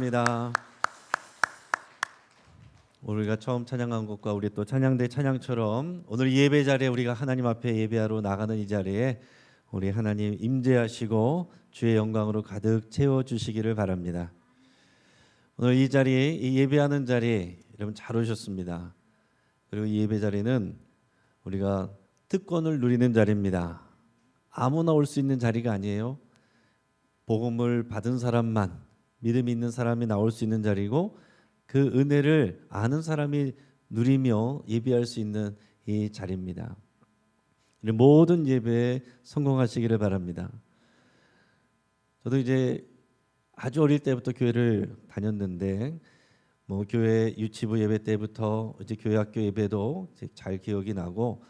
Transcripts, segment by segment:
입니다. 우리가 처음 찬양한 것과 우리 또 찬양대 찬양처럼 오늘 예배 자리에 우리가 하나님 앞에 예배하러 나가는 이 자리에 우리 하나님 임재하시고 주의 영광으로 가득 채워 주시기를 바랍니다. 오늘 이 자리에 이 예배하는 자리에 여러분 잘 오셨습니다. 그리고 이 예배 자리는 우리가 특권을 누리는 자리입니다. 아무나 올 수 있는 자리가 아니에요. 복음을 받은 사람만, 믿음이 있는 사람이 나올 수 있는 자리고 그 은혜를 아는 사람이 누리며 예배할 수 있는 이 자리입니다. 모든 예배에 성공하시기를 바랍니다. 저도 이제 아주 어릴 때부터 교회를 다녔는데 교회 유치부 예배 때부터 이제 교회 학교 예배도 잘 기억이 나고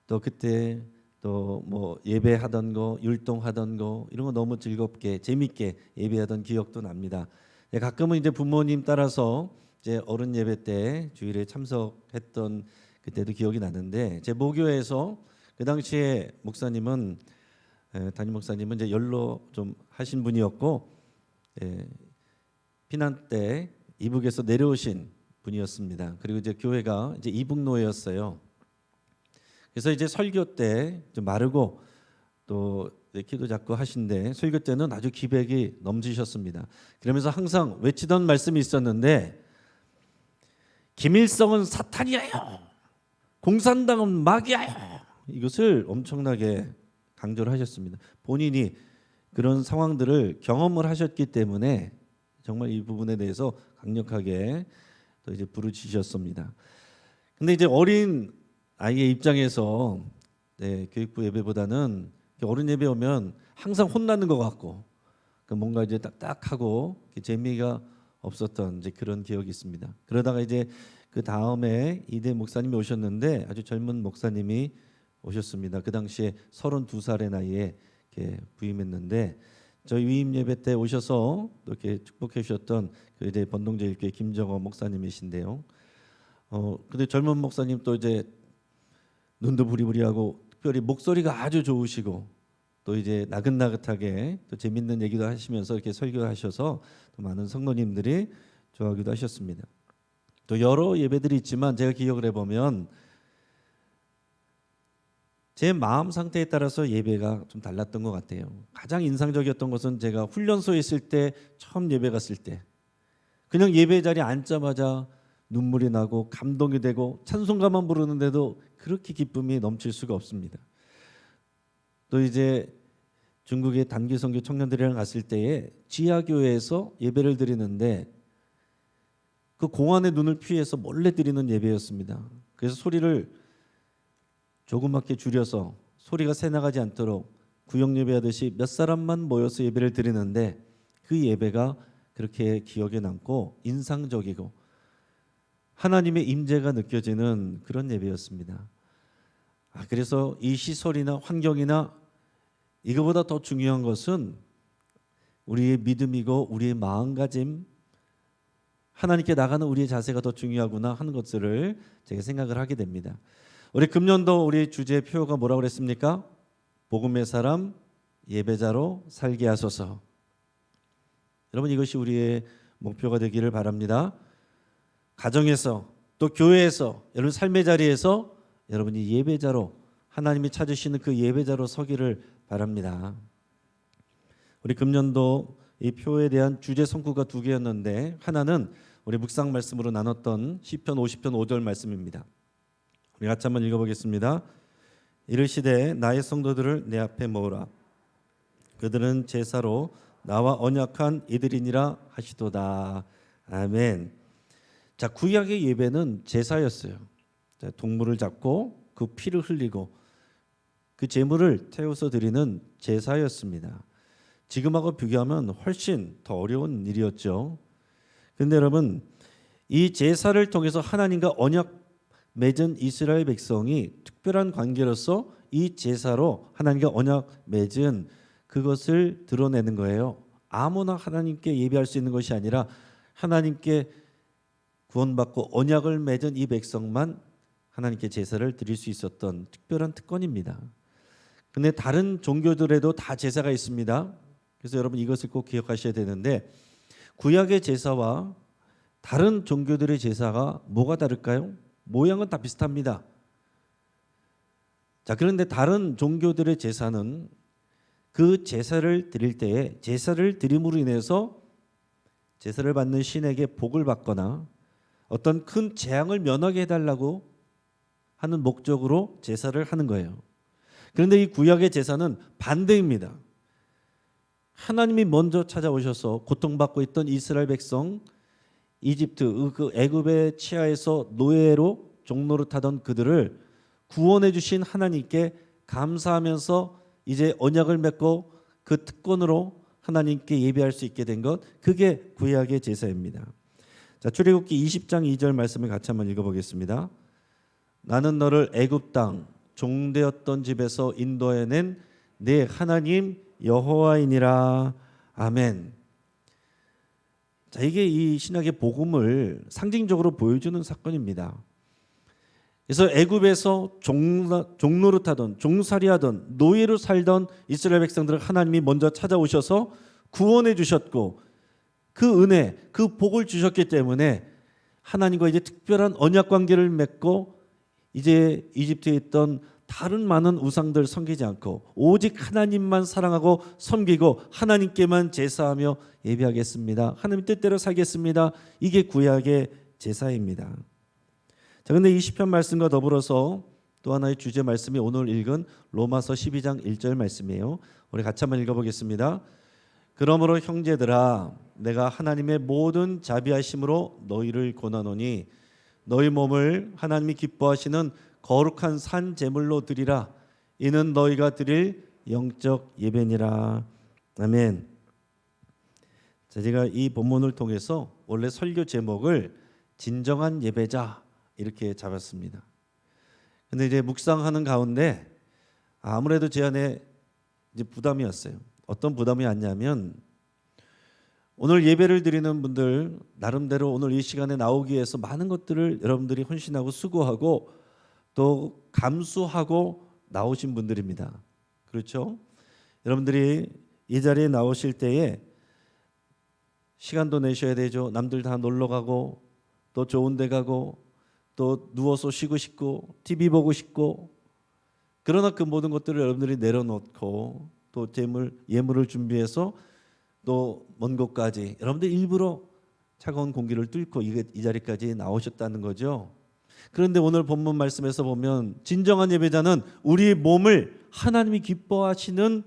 또 그때 또 예배하던 거, 율동하던 거 이런 거 너무 즐겁게 재밌게 예배하던 기억도 납니다. 가끔은 이제 부모님 따라서 이제 어른 예배 때 주일에 참석했던 그때도 기억이 나는데 제 모교에서 그 당시에 목사님은 담임 목사님은 이제 연로 좀 하신 분이었고 피난 때 이북에서 내려오신 분이었습니다. 그리고 이제 교회가 이제 이북노예였어요. 그래서 이제 설교 때 좀 마르고 또 키도 작고 하신데 설교 때는 아주 기백이 넘치셨습니다. 그러면서 항상 외치던 말씀이 있었는데 김일성은 사탄이에요. 공산당은 마귀예요. 이것을 엄청나게 강조를 하셨습니다. 본인이 그런 상황들을 경험을 하셨기 때문에 정말 이 부분에 대해서 강력하게 또 이제 부르짖으셨습니다. 근데 이제 어린 아이의 입장에서 교육부 예배보다는 어른 예배 오면 항상 혼나는 것 같고 뭔가 이제 딱딱하고 재미가 없었던 이제 그런 기억이 있습니다. 그러다가 이제 그 다음에 이대 목사님이 오셨는데 아주 젊은 목사님이 오셨습니다. 그 당시에 32살의 나이에 이렇게 부임했는데 저희 위임 예배 때 오셔서 또 이렇게 축복해 주셨던 그 이제 번동제일교회 김정호 목사님이신데요. 근데 젊은 목사님 또 이제 눈도 부리부리하고 특별히 목소리가 아주 좋으시고 또 이제 나긋나긋하게 또 재밌는 얘기도 하시면서 이렇게 설교하셔서 또 많은 성도님들이 좋아하기도 하셨습니다. 또 여러 예배들이 있지만 제가 기억을 해보면 제 마음 상태에 따라서 예배가 좀 달랐던 것 같아요. 가장 인상적이었던 것은 제가 훈련소에 있을 때 처음 예배 갔을 때 그냥 예배 자리에 앉자마자 눈물이 나고 감동이 되고 찬송가만 부르는데도 그렇게 기쁨이 넘칠 수가 없습니다. 또 이제 중국의 단기 선교 청년들이랑 갔을 때에 지하교회에서 예배를 드리는데 그 공안의 눈을 피해서 몰래 드리는 예배였습니다. 그래서 소리를 조그맣게 줄여서 소리가 새 나가지 않도록 구역 예배하듯이 몇 사람만 모여서 예배를 드리는데 그 예배가 그렇게 기억에 남고 인상적이고 하나님의 임재가 느껴지는 그런 예배였습니다. 그래서 이 시설이나 환경이나 이거보다 더 중요한 것은 우리의 믿음이고 우리의 마음가짐, 하나님께 나가는 우리의 자세가 더 중요하구나 하는 것들을 제가 생각을 하게 됩니다. 우리 금년도 우리 주제 표어가 뭐라고 그랬습니까? 복음의 사람 예배자로 살게 하소서. 여러분 이것이 우리의 목표가 되기를 바랍니다. 가정에서 또 교회에서 여러분 삶의 자리에서 여러분이 예배자로 하나님이 찾으시는 그 예배자로 서기를 바랍니다. 우리 금년도 이 표에 대한 주제 성구가 두 개였는데 하나는 우리 묵상 말씀으로 나눴던 시편 50편 5절 말씀입니다. 우리 같이 한번 읽어보겠습니다. 이르시되 나의 성도들을 내 앞에 모으라. 그들은 제사로 나와 언약한 이들이니라 하시도다. 아멘. 자, 구약의 예배는 제사였어요. 자, 동물을 잡고 그 피를 흘리고 그 제물을 태워서 드리는 제사였습니다. 지금하고 비교하면 훨씬 더 어려운 일이었죠. 그런데 여러분 이 제사를 통해서 하나님과 언약 맺은 이스라엘 백성이 특별한 관계로서 이 제사로 하나님과 언약 맺은 그것을 드러내는 거예요. 아무나 하나님께 예배할 수 있는 것이 아니라 하나님께 구원받고 언약을 맺은 이 백성만 하나님께 제사를 드릴 수 있었던 특별한 특권입니다. 근데 다른 종교들에도 다 제사가 있습니다. 그래서 여러분 이것을 꼭 기억하셔야 되는데 구약의 제사와 다른 종교들의 제사가 뭐가 다를까요? 모양은 다 비슷합니다. 자, 그런데 다른 종교들의 제사는 그 제사를 드릴 때에 제사를 드림으로 인해서 제사를 받는 신에게 복을 받거나 어떤 큰 재앙을 면하게 해달라고 하는 목적으로 제사를 하는 거예요. 그런데 이 구약의 제사는 반대입니다. 하나님이 먼저 찾아오셔서 고통받고 있던 이스라엘 백성, 이집트 그 애굽의 치하에서 노예로 종노릇하던 그들을 구원해 주신 하나님께 감사하면서 이제 언약을 맺고 그 특권으로 하나님께 예배할 수 있게 된 것, 그게 구약의 제사입니다. 자, 출애굽기 20장 2절 말씀을 같이 한번 읽어보겠습니다. 나는 너를 애굽 땅 종되었던 집에서 인도해낸 내 하나님 여호와이니라. 아멘. 자, 이게 이 신약의 복음을 상징적으로 보여주는 사건입니다. 그래서 애굽에서 종노릇하던 종살이하던 노예로 살던 이스라엘 백성들을 하나님이 먼저 찾아오셔서 구원해 주셨고 그 은혜, 그 복을 주셨기 때문에 하나님과 이제 특별한 언약 관계를 맺고 이제 이집트에 있던 다른 많은 우상들 섬기지 않고 오직 하나님만 사랑하고 섬기고 하나님께만 제사하며 예배하겠습니다. 하나님 뜻대로 살겠습니다. 이게 구약의 제사입니다. 자, 근데 이 시편 말씀과 더불어서 또 하나의 주제 말씀이 오늘 읽은 로마서 12장 1절 말씀이에요. 우리 같이 한번 읽어보겠습니다. 그러므로 형제들아 내가 하나님의 모든 자비하심으로 너희를 권하노니 너희 몸을 하나님이 기뻐하시는 거룩한 산 제물로 드리라. 이는 너희가 드릴 영적 예배니라. 아멘. 자, 제가 이 본문을 통해서 원래 설교 제목을 진정한 예배자 이렇게 잡았습니다. 근데 이제 묵상하는 가운데 아무래도 제 안에 이제 부담이었어요. 어떤 부담이 왔냐면 오늘 예배를 드리는 분들 나름대로 오늘 이 시간에 나오기 위해서 많은 것들을 여러분들이 헌신하고 수고하고 또 감수하고 나오신 분들입니다. 그렇죠? 여러분들이 이 자리에 나오실 때에 시간도 내셔야 되죠. 남들 다 놀러 가고 또 좋은 데 가고 또 누워서 쉬고 싶고 TV 보고 싶고 그러나 그 모든 것들을 여러분들이 내려놓고 또 예물을 준비해서 또 먼 곳까지 여러분들 일부러 차가운 공기를 뚫고 이 자리까지 나오셨다는 거죠. 그런데 오늘 본문 말씀에서 보면 진정한 예배자는 우리의 몸을 하나님이 기뻐하시는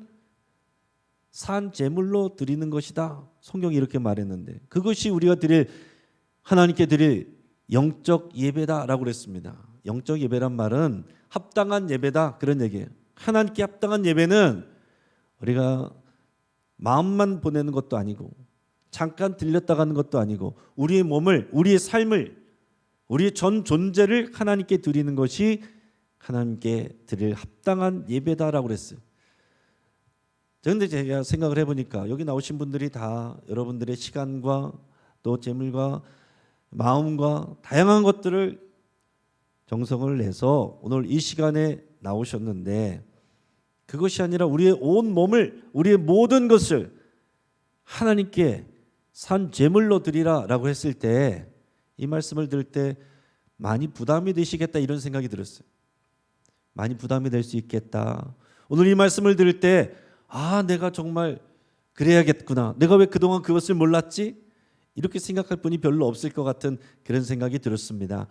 산 제물로 드리는 것이다. 성경이 이렇게 말했는데 그것이 우리가 하나님께 드릴 영적 예배다라고 그랬습니다. 영적 예배란 말은 합당한 예배다 그런 얘기예요. 하나님께 합당한 예배는 우리가 마음만 보내는 것도 아니고 잠깐 들렸다 가는 것도 아니고 우리의 몸을 우리의 삶을 우리의 전 존재를 하나님께 드리는 것이 하나님께 드릴 합당한 예배다라고 그랬어요. 그런데 제가 생각을 해보니까 여기 나오신 분들이 다 여러분들의 시간과 또 재물과 마음과 다양한 것들을 정성을 내서 오늘 이 시간에 나오셨는데 그것이 아니라 우리의 온 몸을 우리의 모든 것을 하나님께 산 제물로 드리라라고 했을 때 이 말씀을 들을 때 많이 부담이 되시겠다 이런 생각이 들었어요. 많이 부담이 될 수 있겠다. 오늘 이 말씀을 들을 때 내가 정말 그래야겠구나. 내가 왜 그동안 그것을 몰랐지? 이렇게 생각할 분이 별로 없을 것 같은 그런 생각이 들었습니다.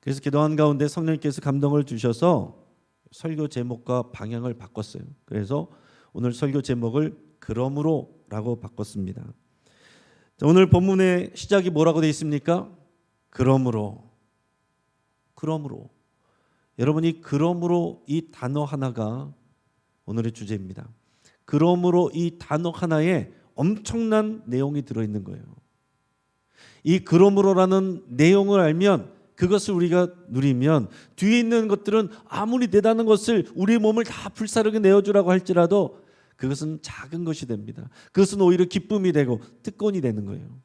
그래서 기도한 가운데 성령님께서 감동을 주셔서 설교 제목과 방향을 바꿨어요. 그래서 오늘 설교 제목을 그러므로라고 바꿨습니다. 자, 오늘 본문의 시작이 뭐라고 되어 있습니까? 그러므로. 여러분이 그러므로 이 단어 하나가 오늘의 주제입니다. 그러므로 이 단어 하나에 엄청난 내용이 들어있는 거예요. 이 그러므로라는 내용을 알면 그것을 우리가 누리면 뒤에 있는 것들은 아무리 대단한 것을 우리의 몸을 다 불사르게 내어주라고 할지라도 그것은 작은 것이 됩니다. 그것은 오히려 기쁨이 되고 특권이 되는 거예요.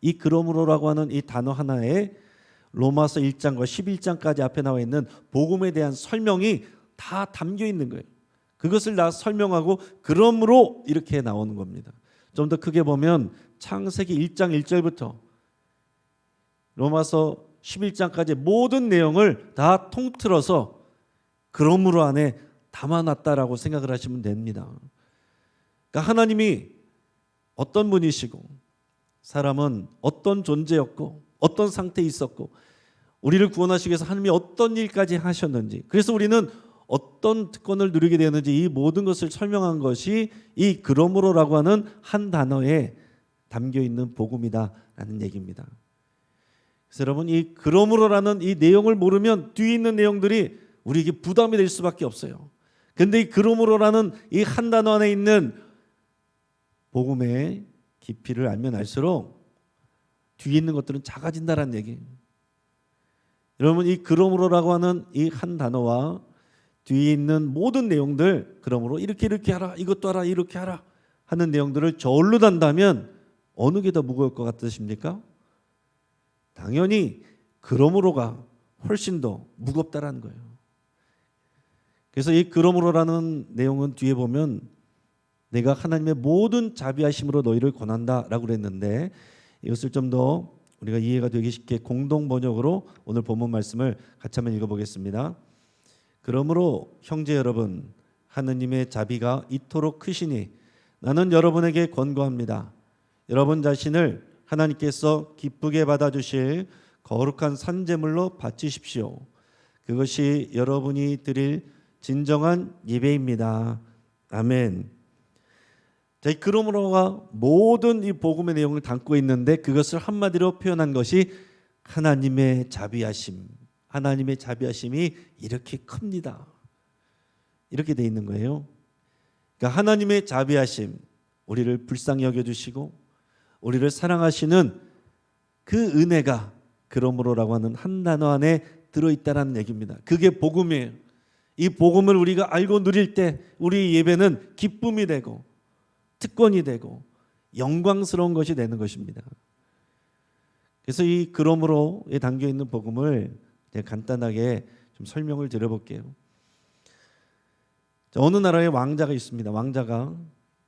이 그러므로라고 하는 이 단어 하나에 로마서 1장과 11장까지 앞에 나와 있는 복음에 대한 설명이 다 담겨 있는 거예요. 그것을 다 설명하고 그러므로 이렇게 나오는 겁니다. 좀 더 크게 보면 창세기 1장 1절부터 로마서 11장까지 모든 내용을 다 통틀어서 그러므로 안에 담아놨다라고 생각을 하시면 됩니다. 그러니까 하나님이 어떤 분이시고 사람은 어떤 존재였고 어떤 상태에 있었고 우리를 구원하시기 위해서 하나님이 어떤 일까지 하셨는지, 그래서 우리는 어떤 특권을 누리게 되었는지, 이 모든 것을 설명한 것이 이 그러므로라고 하는 한 단어에 담겨 있는 복음이다라는 얘기입니다. 그래서 여러분, 이 그러므로라는 이 내용을 모르면 뒤에 있는 내용들이 우리에게 부담이 될 수밖에 없어요. 그런데 이 그러므로라는 이 한 단어 안에 있는 복음의 깊이를 알면 알수록 뒤에 있는 것들은 작아진다라는 얘기예요. 여러분, 이 그러므로라고 하는 이 한 단어와 뒤에 있는 모든 내용들, 그러므로 이렇게 하라, 이것도 하라, 이렇게 하라 하는 내용들을 저울로 단다면 어느 게 더 무거울 것 같으십니까? 당연히 그러므로가 훨씬 더 무겁다라는 거예요. 그래서 이 그러므로라는 내용은 뒤에 보면 내가 하나님의 모든 자비하심으로 너희를 권한다라고 그랬는데, 이것을 좀 더 우리가 이해가 되기 쉽게 공동 번역으로 오늘 본문 말씀을 같이 한번 읽어보겠습니다. 그러므로 형제 여러분, 하느님의 자비가 이토록 크시니 나는 여러분에게 권고합니다. 여러분 자신을 하나님께서 기쁘게 받아주실 거룩한 산제물로 바치십시오. 그것이 여러분이 드릴 진정한 예배입니다. 아멘. 자, 그러므로가 모든 이 복음의 내용을 담고 있는데 그것을 한마디로 표현한 것이 하나님의 자비하심. 하나님의 자비하심이 이렇게 큽니다. 이렇게 돼 있는 거예요. 그러니까 하나님의 자비하심, 우리를 불쌍히 여겨주시고 우리를 사랑하시는 그 은혜가 그러므로라고 하는 한 단어 안에 들어있다는 얘기입니다. 그게 복음이에요. 이 복음을 우리가 알고 누릴 때 우리 예배는 기쁨이 되고 특권이 되고 영광스러운 것이 되는 것입니다. 그래서 이 그러므로에 담겨 있는 복음을 간단하게 좀 설명을 드려볼게요. 어느 나라에 왕자가 있습니다. 왕자가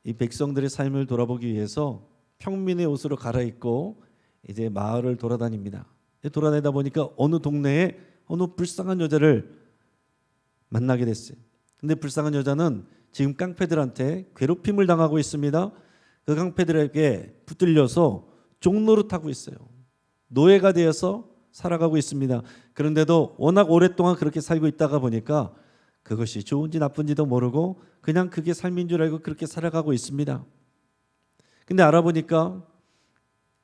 이 백성들의 삶을 돌아보기 위해서 평민의 옷으로 갈아입고 이제 마을을 돌아다닙니다. 돌아다니다 보니까 어느 동네에 어느 불쌍한 여자를 만나게 됐어요. 근데 불쌍한 여자는 지금 깡패들한테 괴롭힘을 당하고 있습니다. 그 깡패들에게 붙들려서 종노릇하고 있어요. 노예가 되어서 살아가고 있습니다. 그런데도 워낙 오랫동안 그렇게 살고 있다가 보니까 그것이 좋은지 나쁜지도 모르고 그냥 그게 삶인 줄 알고 그렇게 살아가고 있습니다. 근데 알아보니까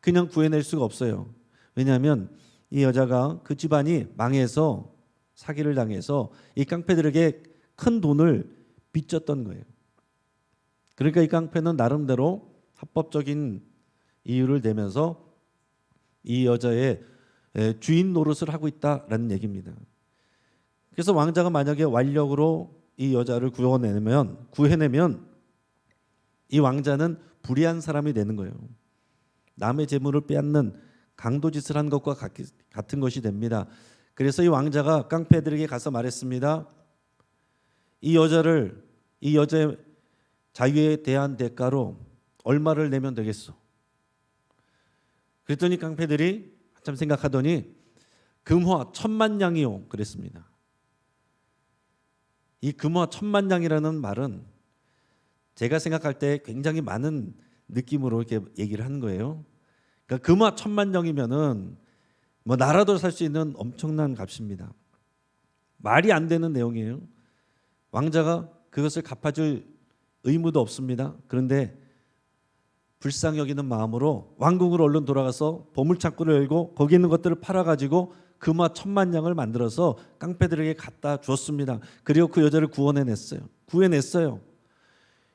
그냥 구해낼 수가 없어요. 왜냐하면 이 여자가 그 집안이 망해서 사기를 당해서 이 깡패들에게 큰 돈을 빚졌던 거예요. 그러니까 이 깡패는 나름대로 합법적인 이유를 대면서 이 여자의 주인 노릇을 하고 있다라는 얘기입니다. 그래서 왕자가 만약에 완력으로 이 여자를 구해내면 이 왕자는 불의한 사람이 되는 거예요. 남의 재물을 빼앗는 강도짓을 한 것과 같은 것이 됩니다. 그래서 이 왕자가 깡패들에게 가서 말했습니다. 이 여자의 자유에 대한 대가로 얼마를 내면 되겠소? 그랬더니 깡패들이 한참 생각하더니 금화 10,000냥이요 그랬습니다. 이 금화 10,000냥이라는 말은 제가 생각할 때 굉장히 많은 느낌으로 이렇게 얘기를 하는 거예요. 그러니까 금화 10,000냥이면은 뭐 나라도 살 수 있는 엄청난 값입니다. 말이 안 되는 내용이에요. 왕자가 그것을 갚아줄 의무도 없습니다. 그런데 불쌍히 여기는 마음으로 왕궁으로 얼른 돌아가서 보물창고를 열고 거기 있는 것들을 팔아가지고 금화 10,000냥을 만들어서 깡패들에게 갖다 주었습니다. 그리고 그 여자를 구해냈어요.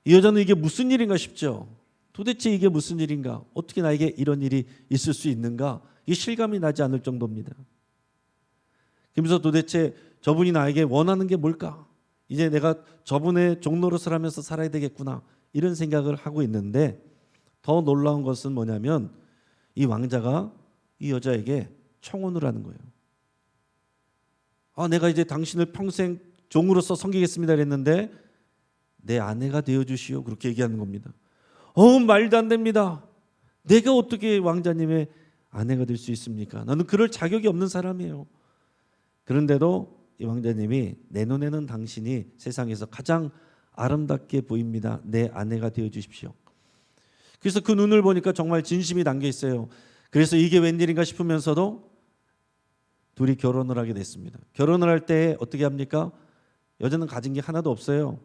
이 여자는 이게 무슨 일인가 싶죠. 도대체 이게 무슨 일인가? 어떻게 나에게 이런 일이 있을 수 있는가? 이 실감이 나지 않을 정도입니다. 그러면서 도대체 저분이 나에게 원하는 게 뭘까? 이제 내가 저분의 종노릇을 하면서 살아야 되겠구나, 이런 생각을 하고 있는데, 더 놀라운 것은 뭐냐면 이 왕자가 이 여자에게 청혼을 하는 거예요. 내가 이제 당신을 평생 종으로서 섬기겠습니다 그랬는데 내 아내가 되어주시오, 그렇게 얘기하는 겁니다. 말도 안 됩니다. 내가 어떻게 왕자님의 아내가 될 수 있습니까? 나는 그럴 자격이 없는 사람이에요. 그런데도 이 왕자님이 내 눈에는 당신이 세상에서 가장 아름답게 보입니다. 내 아내가 되어 주십시오. 그래서 그 눈을 보니까 정말 진심이 담겨 있어요. 그래서 이게 웬일인가 싶으면서도 둘이 결혼을 하게 됐습니다. 결혼을 할 때 어떻게 합니까? 여자는 가진 게 하나도 없어요.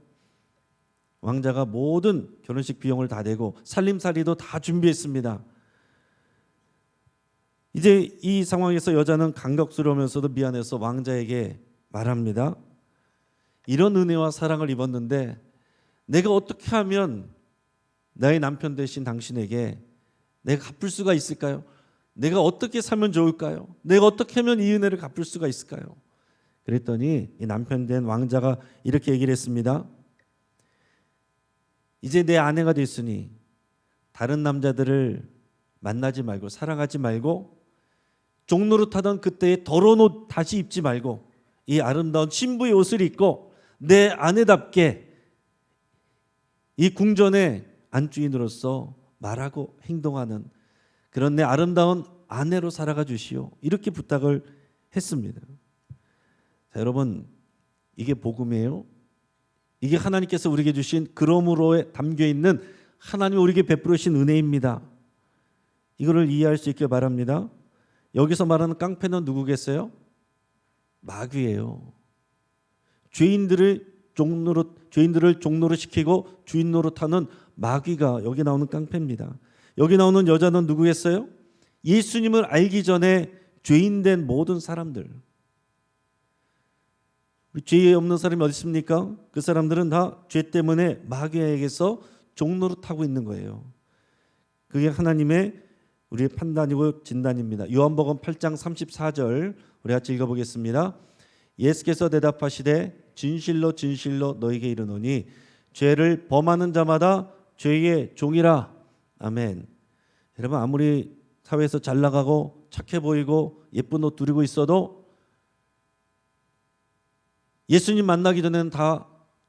왕자가 모든 결혼식 비용을 다 내고 살림살이도 다 준비했습니다. 이제 이 상황에서 여자는 감격스러우면서도 미안해서 왕자에게 말합니다. 이런 은혜와 사랑을 입었는데 내가 어떻게 하면 나의 남편 되신 당신에게 내가 갚을 수가 있을까요? 내가 어떻게 살면 좋을까요? 내가 어떻게 하면 이 은혜를 갚을 수가 있을까요? 그랬더니 이 남편 된 왕자가 이렇게 얘기를 했습니다. 이제 내 아내가 됐으니 다른 남자들을 만나지 말고 사랑하지 말고 종노릇하던 그때의 더러운 옷 다시 입지 말고 이 아름다운 신부의 옷을 입고 내 아내답게 이 궁전의 안주인으로서 말하고 행동하는 그런 내 아름다운 아내로 살아가 주시오. 이렇게 부탁을 했습니다. 자, 여러분, 이게 복음이에요. 이게 하나님께서 우리에게 주신 그러므로에 담겨 있는 하나님이 우리에게 베풀어 주신 은혜입니다. 이거를 이해할 수 있길 바랍니다. 여기서 말하는 깡패는 누구겠어요? 마귀예요. 죄인들을 종노릇 시키고 주인 노릇하는 마귀가 여기 나오는 깡패입니다. 여기 나오는 여자는 누구겠어요? 예수님을 알기 전에 죄인된 모든 사람들. 죄 없는 사람이 어디 있습니까? 그 사람들은 다 죄 때문에 마귀에게서 종노릇하고 있는 거예요. 그게 하나님의 우리의 판단이고 진단입니다. 요한복음 8장 34절 우리 같이 읽어보겠습니다. 예수께서 대답하시되 진실로 진실로 너에게 이르노니 죄를 범하는 자마다 죄의 종이라. 아멘. 여러분, 아무리 사회에서 잘 나가고 착해 보이고 예쁜 옷 두르고 있어도 예수님 만나기 전에는 다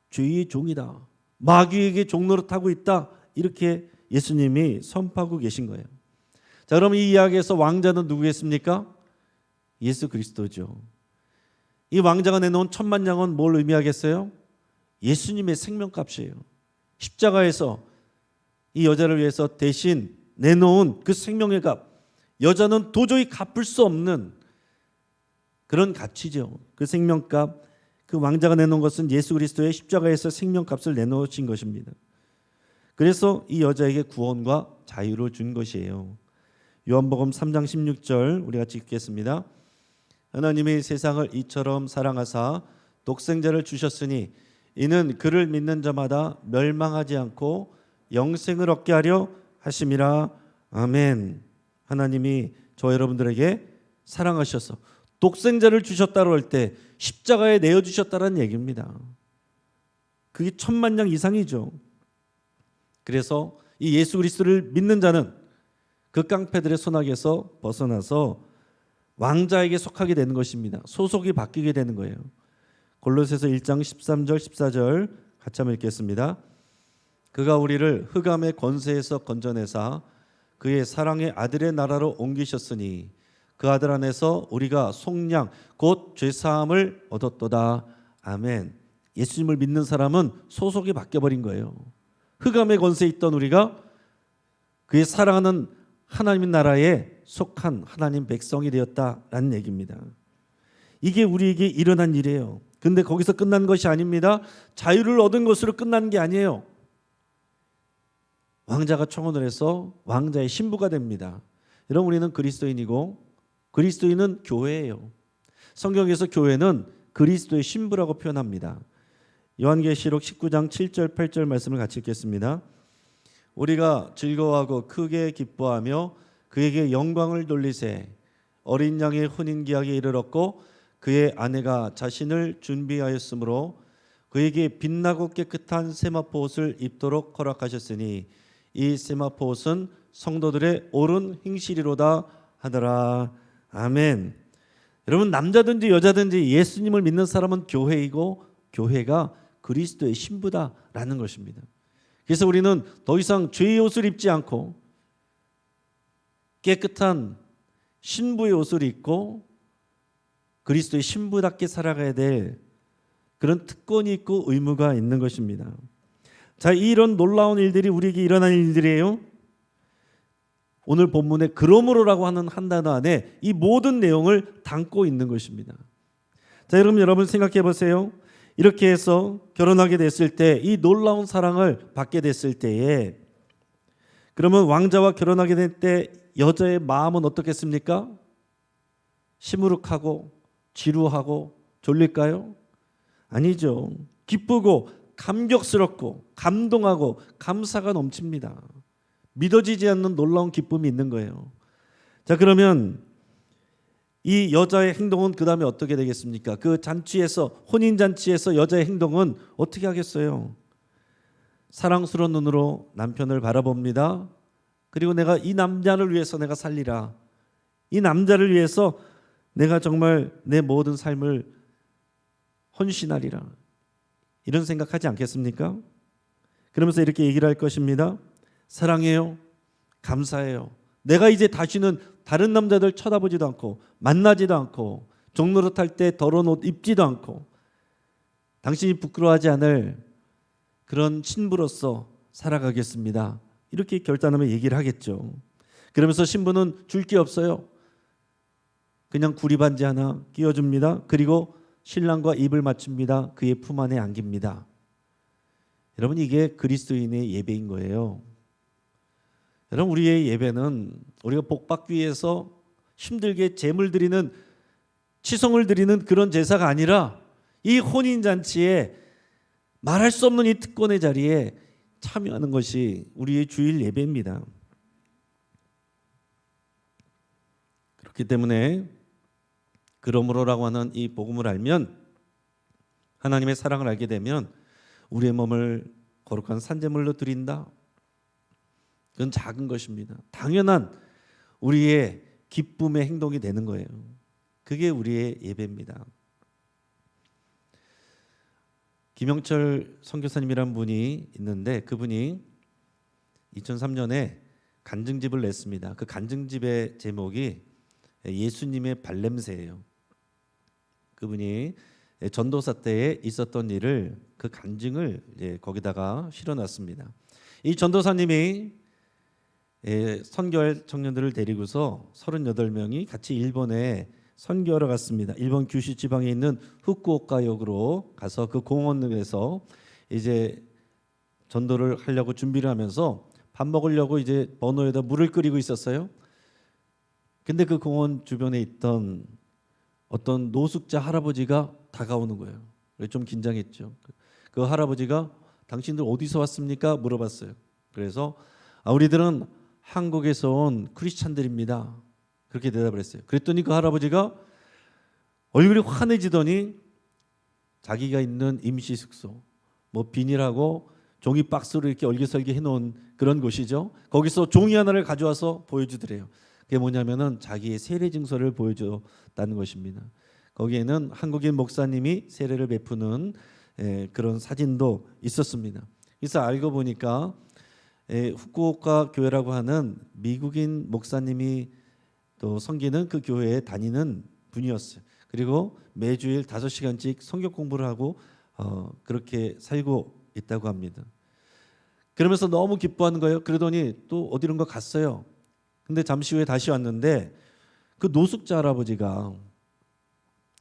죄의 종이다. 마귀에게 종노릇하고 있다. 이렇게 예수님이 선포하고 계신 거예요. 자, 그럼 이 이야기에서 왕자는 누구겠습니까? 예수 그리스도죠. 이 왕자가 내놓은 10,000,000원 뭘 의미하겠어요? 예수님의 생명값이에요. 십자가에서 이 여자를 위해서 대신 내놓은 그 생명의 값, 여자는 도저히 갚을 수 없는 그런 가치죠. 그 생명값, 그 왕자가 내놓은 것은 예수 그리스도의 십자가에서 생명값을 내놓으신 것입니다. 그래서 이 여자에게 구원과 자유를 준 것이에요. 요한복음 3장 16절 우리 같이 읽겠습니다. 하나님이 세상을 이처럼 사랑하사 독생자를 주셨으니 이는 그를 믿는 자마다 멸망하지 않고 영생을 얻게 하려 하심이라. 아멘. 하나님이 저 여러분들에게 사랑하셔서 독생자를 주셨다고 할 때 십자가에 내어주셨다는 얘기입니다. 그게 10,000,000냥 이상이죠. 그래서 이 예수 그리스도를 믿는 자는 그 깡패들의 손아귀에서 벗어나서 왕자에게 속하게 되는 것입니다. 소속이 바뀌게 되는 거예요. 골로새서 1장 13절 14절 같이 한번 읽겠습니다. 그가 우리를 흑암의 권세에서 건져내사 그의 사랑의 아들의 나라로 옮기셨으니 그 아들 안에서 우리가 속량 곧 죄사함을 얻었도다. 아멘. 예수님을 믿는 사람은 소속이 바뀌어버린 거예요. 흑암의 권세에 있던 우리가 그의 사랑하는 하나님 나라에 속한 하나님 백성이 되었다라는 얘기입니다. 이게 우리에게 일어난 일이에요. 근데 거기서 끝난 것이 아닙니다. 자유를 얻은 것으로 끝난 게 아니에요. 왕자가 청혼을 해서 왕자의 신부가 됩니다. 여러분, 우리는 그리스도인이고 그리스도인은 교회예요. 성경에서 교회는 그리스도의 신부라고 표현합니다. 요한계시록 19장 7절 8절 말씀을 같이 읽겠습니다. 우리가 즐거워하고 크게 기뻐하며 그에게 영광을 돌리세. 어린 양의 혼인기약에 이르렀고 그의 아내가 자신을 준비하였으므로 그에게 빛나고 깨끗한 세마포 옷을 입도록 허락하셨으니 이 세마포 옷은 성도들의 옳은 행실이로다 하더라. 아멘. 여러분, 남자든지 여자든지 예수님을 믿는 사람은 교회이고 교회가 그리스도의 신부다라는 것입니다. 그래서 우리는 더 이상 죄의 옷을 입지 않고 깨끗한 신부의 옷을 입고 그리스도의 신부답게 살아가야 될 그런 특권이 있고 의무가 있는 것입니다. 자, 이런 놀라운 일들이 우리에게 일어난 일들이에요. 오늘 본문에 그러므로라고 하는 한 단어 안에 이 모든 내용을 담고 있는 것입니다. 자, 여러분 생각해 보세요. 이렇게 해서 결혼하게 됐을 때 이 놀라운 사랑을 받게 됐을 때에 그러면 왕자와 결혼하게 될 때 여자의 마음은 어떻겠습니까? 시무룩하고 지루하고 졸릴까요? 아니죠. 기쁘고 감격스럽고 감동하고 감사가 넘칩니다. 믿어지지 않는 놀라운 기쁨이 있는 거예요. 자, 그러면 이 여자의 행동은 그 다음에 어떻게 되겠습니까? 그 잔치에서, 혼인잔치에서 여자의 행동은 어떻게 하겠어요? 사랑스러운 눈으로 남편을 바라봅니다. 그리고 내가 이 남자를 위해서 내가 살리라. 이 남자를 위해서 내가 정말 내 모든 삶을 헌신하리라. 이런 생각하지 않겠습니까? 그러면서 이렇게 얘기를 할 것입니다. 사랑해요. 감사해요. 내가 이제 다시는 다른 남자들 쳐다보지도 않고 만나지도 않고 종로로 탈 때 더러운 옷 입지도 않고 당신이 부끄러워하지 않을 그런 신부로서 살아가겠습니다. 이렇게 결단하면 얘기를 하겠죠. 그러면서 신부는 줄 게 없어요. 그냥 구리반지 하나 끼워줍니다. 그리고 신랑과 입을 맞춥니다. 그의 품 안에 안깁니다. 여러분, 이게 그리스도인의 예배인 거예요. 여러분, 우리의 예배는 우리가 복받기 위해서 힘들게 제물 드리는, 치성을 드리는 그런 제사가 아니라 이 혼인잔치에 말할 수 없는 이 특권의 자리에 참여하는 것이 우리의 주일 예배입니다. 그렇기 때문에 그러므로라고 하는 이 복음을 알면, 하나님의 사랑을 알게 되면 우리의 몸을 거룩한 산제물로 드린다. 그건 작은 것입니다. 당연한 우리의 기쁨의 행동이 되는 거예요. 그게 우리의 예배입니다. 김영철 선교사님이란 분이 있는데 그분이 2003년에 간증집을 냈습니다. 그 간증집의 제목이 예수님의 발냄새예요. 그분이 전도사 때에 있었던 일을, 그 간증을 거기다가 실어놨습니다. 이 전도사님이 선교할 청년들을 데리고서 38명이 같이 일본에 선교하러 갔습니다. 일본 규슈 지방에 있는 후쿠오카역으로 가서 그 공원에서 이제 전도를 하려고 준비를 하면서 밥 먹으려고 이제 버너에다 물을 끓이고 있었어요. 근데 그 공원 주변에 있던 어떤 노숙자 할아버지가 다가오는 거예요. 좀 긴장했죠. 그 할아버지가 당신들 어디서 왔습니까? 물어봤어요. 그래서 우리들은 한국에서 온 크리스찬들입니다. 그렇게 대답을 했어요. 그랬더니 그 할아버지가 얼굴이 환해지더니 자기가 있는 임시 숙소, 뭐 비닐하고 종이 박스로 이렇게 얼기설기 해놓은 그런 곳이죠. 거기서 종이 하나를 가져와서 보여주더래요. 그게 뭐냐면은 자기의 세례 증서를 보여줬다는 것입니다. 거기에는 한국인 목사님이 세례를 베푸는 그런 사진도 있었습니다. 그래서 알고 보니까 후쿠오카 교회라고 하는 미국인 목사님이 또 섬기는 그 교회에 다니는 분이었어요. 그리고 매주일 5시간씩 성경 공부를 하고 그렇게 살고 있다고 합니다. 그러면서 너무 기뻐하는 거예요. 그러더니 또 어디론가 갔어요. 근데 잠시 후에 다시 왔는데 그 노숙자 할아버지가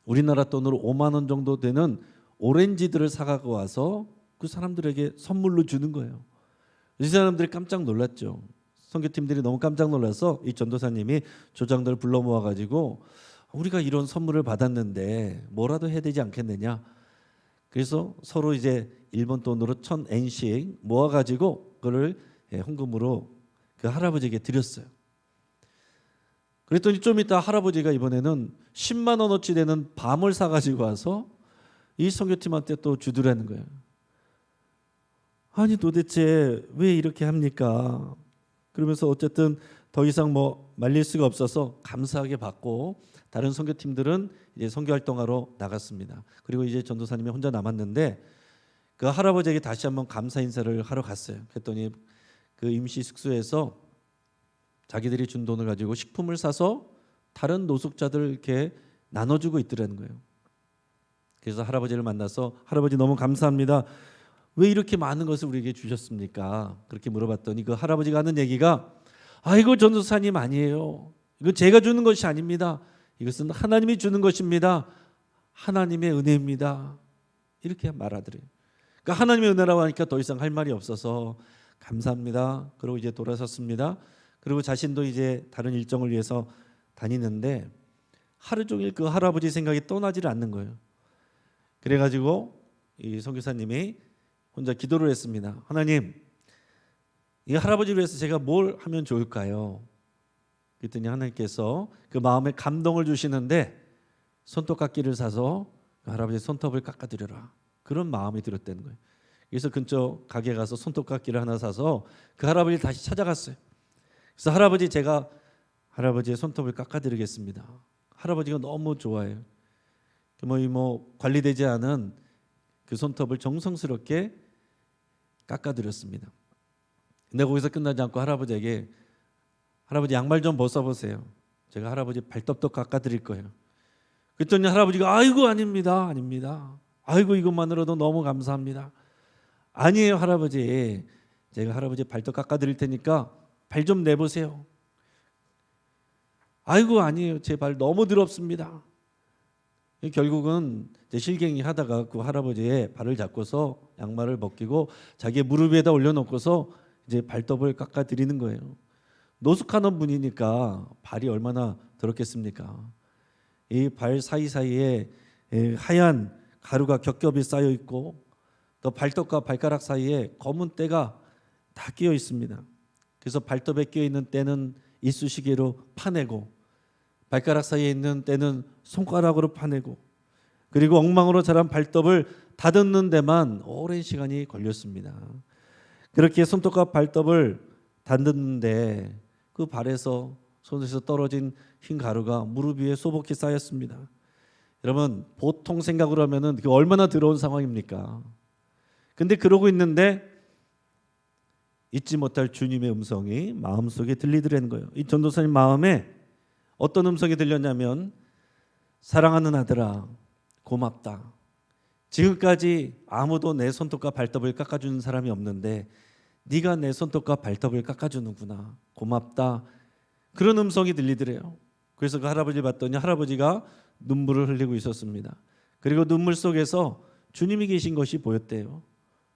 우리나라 돈으로 5만 원 정도 되는 오렌지들을 사가고 와서 그 사람들에게 선물로 주는 거예요. 이 사람들이 깜짝 놀랐죠. 선교팀들이 너무 깜짝 놀라서 이 전도사님이 조장들 불러 모아가지고 우리가 이런 선물을 받았는데 뭐라도 해야 되지 않겠느냐. 그래서 서로 이제 일본 돈으로 1,000엔씩 모아가지고 그거를 헌금으로 그 할아버지에게 드렸어요. 그랬더니 좀 이따 할아버지가 이번에는 10만 원어치 되는 밤을 사가지고 와서 이 선교팀한테 또 주더라는 거예요. 아니 도대체 왜 이렇게 합니까? 그러면서 어쨌든 더 이상 뭐 말릴 수가 없어서 감사하게 받고 다른 선교팀들은 이제 선교 활동하러 나갔습니다. 그리고 이제 전도사님이 혼자 남았는데 그 할아버지에게 다시 한번 감사 인사를 하러 갔어요. 그랬더니 그 임시 숙소에서 자기들이 준 돈을 가지고 식품을 사서 다른 노숙자들 이렇게 나눠주고 있더라는 거예요. 그래서 할아버지를 만나서 할아버지 너무 감사합니다. 왜 이렇게 많은 것을 우리에게 주셨습니까? 그렇게 물어봤더니 그 할아버지가 하는 얘기가 아이고 전도사님 아니에요. 이거 제가 주는 것이 아닙니다. 이것은 하나님이 주는 것입니다. 하나님의 은혜입니다. 이렇게 말하더래요. 그러니까 하나님의 은혜라고 하니까 더 이상 할 말이 없어서 감사합니다. 그리고 이제 돌아섰습니다. 그리고 자신도 이제 다른 일정을 위해서 다니는데 하루 종일 그 할아버지 생각이 떠나지를 않는 거예요. 그래가지고 이 선교사님이 혼자 기도를 했습니다. 하나님, 이 할아버지를 위해서 제가 뭘 하면 좋을까요? 그랬더니 하나님께서 그 마음에 감동을 주시는데 손톱깎이를 사서 그 할아버지 손톱을 깎아드려라. 그런 마음이 들었다는 거예요. 그래서 근처 가게 가서 손톱깎이를 하나 사서 그 할아버지를 다시 찾아갔어요. 그래서 할아버지 제가 할아버지의 손톱을 깎아드리겠습니다. 할아버지가 너무 좋아해요. 뭐 관리되지 않은 그 손톱을 정성스럽게 깎아드렸습니다. 근데 거기서 끝나지 않고 할아버지에게 할아버지 양말 좀 벗어보세요. 제가 할아버지 발톱도 깎아드릴 거예요. 그랬더니 할아버지가 아이고 아닙니다. 아이고 이것만으로도 너무 감사합니다. 아니에요 할아버지. 제가 할아버지 발톱 깎아드릴 테니까 발 좀 내보세요. 아이고 아니에요. 제 발 너무 더럽습니다. 결국은 이제 실갱이 하다가 그 할아버지의 발을 잡고서 양말을 벗기고 자기의 무릎 위에다 올려놓고서 이제 발톱을 깎아드리는 거예요. 노숙하는 분이니까 발이 얼마나 더럽겠습니까? 이 발 사이사이에 하얀 가루가 겹겹이 쌓여 있고 또 발톱과 발가락 사이에 검은 때가 다 끼어 있습니다. 그래서 발톱에 끼어 있는 때는 이쑤시개로 파내고 발가락 사이에 있는 때는 손가락으로 파내고 그리고 엉망으로 자란 발톱을 다듬는 데만 오랜 시간이 걸렸습니다. 그렇게 손톱과 발톱을 다듬는데 그 발에서 손에서 떨어진 흰 가루가 무릎 위에 소복히 쌓였습니다. 여러분 보통 생각으로 하면은 그게 얼마나 더러운 상황입니까? 근데 그러고 있는데 잊지 못할 주님의 음성이 마음속에 들리더라는 거예요. 이 전도사님 마음에 어떤 음성이 들렸냐면 사랑하는 아들아 고맙다. 지금까지 아무도 내 손톱과 발톱을 깎아주는 사람이 없는데 네가 내 손톱과 발톱을 깎아주는구나. 고맙다. 그런 음성이 들리더래요. 그래서 그 할아버지를 봤더니 할아버지가 눈물을 흘리고 있었습니다. 그리고 눈물 속에서 주님이 계신 것이 보였대요.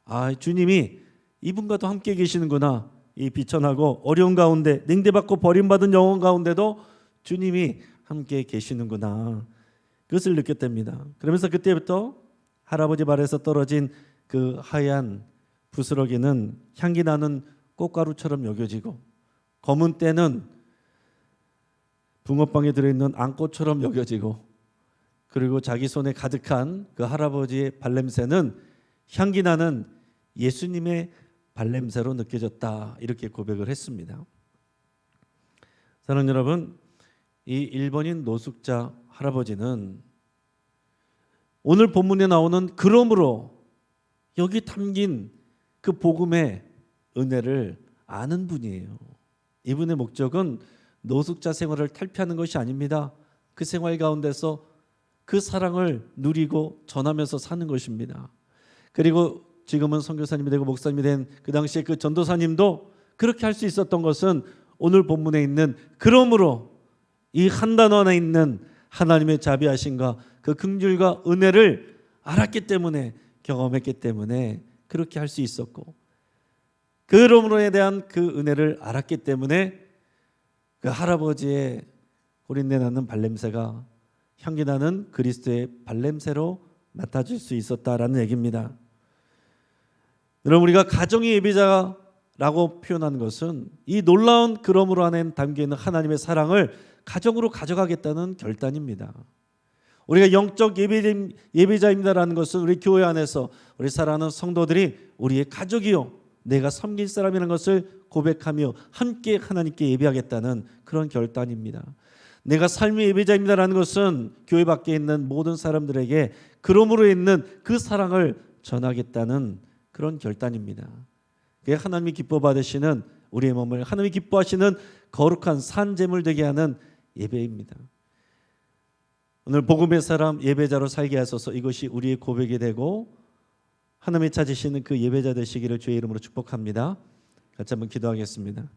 아, 주님이 이분과도 함께 계시는구나. 이 비천하고 어려운 가운데 냉대받고 버림받은 영혼 가운데도 주님이 함께 계시는구나. 그것을 느꼈답니다. 그러면서 그때부터 할아버지 발에서 떨어진 그 하얀 부스러기는 향기 나는 꽃가루처럼 여겨지고 검은 때는 붕어빵에 들어있는 앙꽃처럼 여겨지고 그리고 자기 손에 가득한 그 할아버지의 발냄새는 향기 나는 예수님의 발냄새로 느껴졌다. 이렇게 고백을 했습니다. 사랑하는 여러분, 이 일본인 노숙자 할아버지는 오늘 본문에 나오는 그러므로 여기 담긴 그 복음의 은혜를 아는 분이에요. 이분의 목적은 노숙자 생활을 탈피하는 것이 아닙니다. 그 생활 가운데서 그 사랑을 누리고 전하면서 사는 것입니다. 그리고 지금은 선교사님이 되고 목사님이 된 그 당시에 그 전도사님도 그렇게 할 수 있었던 것은 오늘 본문에 있는 그러므로 이 한 단어 안에 있는 하나님의 자비하심과 그 긍휼과 은혜를 알았기 때문에 경험했기 때문에 그렇게 할 수 있었고 그러므로에 대한 그 은혜를 알았기 때문에 그 할아버지의 고린내 나는 발냄새가 향기 나는 그리스도의 발냄새로 맡아질 수 있었다라는 얘기입니다. 여러분 우리가 가정의 예배자라고 표현한 것은 이 놀라운 그러므로 안에 담겨있는 하나님의 사랑을 가정으로 가져가겠다는 결단입니다. 우리가 영적 예배자입니다라는 것은 우리 교회 안에서 우리 사랑하는 성도들이 우리의 가족이요 내가 섬길 사람이라는 것을 고백하며 함께 하나님께 예배하겠다는 그런 결단입니다. 내가 삶의 예배자입니다라는 것은 교회 밖에 있는 모든 사람들에게 그러므로 있는 그 사랑을 전하겠다는 그런 결단입니다. 그게 하나님이 기뻐 받으시는 우리의 몸을 하나님이 기뻐하시는 거룩한 산 제물 되게 하는 예배입니다. 오늘 복음의 사람 예배자로 살게 하소서. 이것이 우리의 고백이 되고 하나님이 찾으시는 그 예배자 되시기를 주의 이름으로 축복합니다. 같이 한번 기도하겠습니다.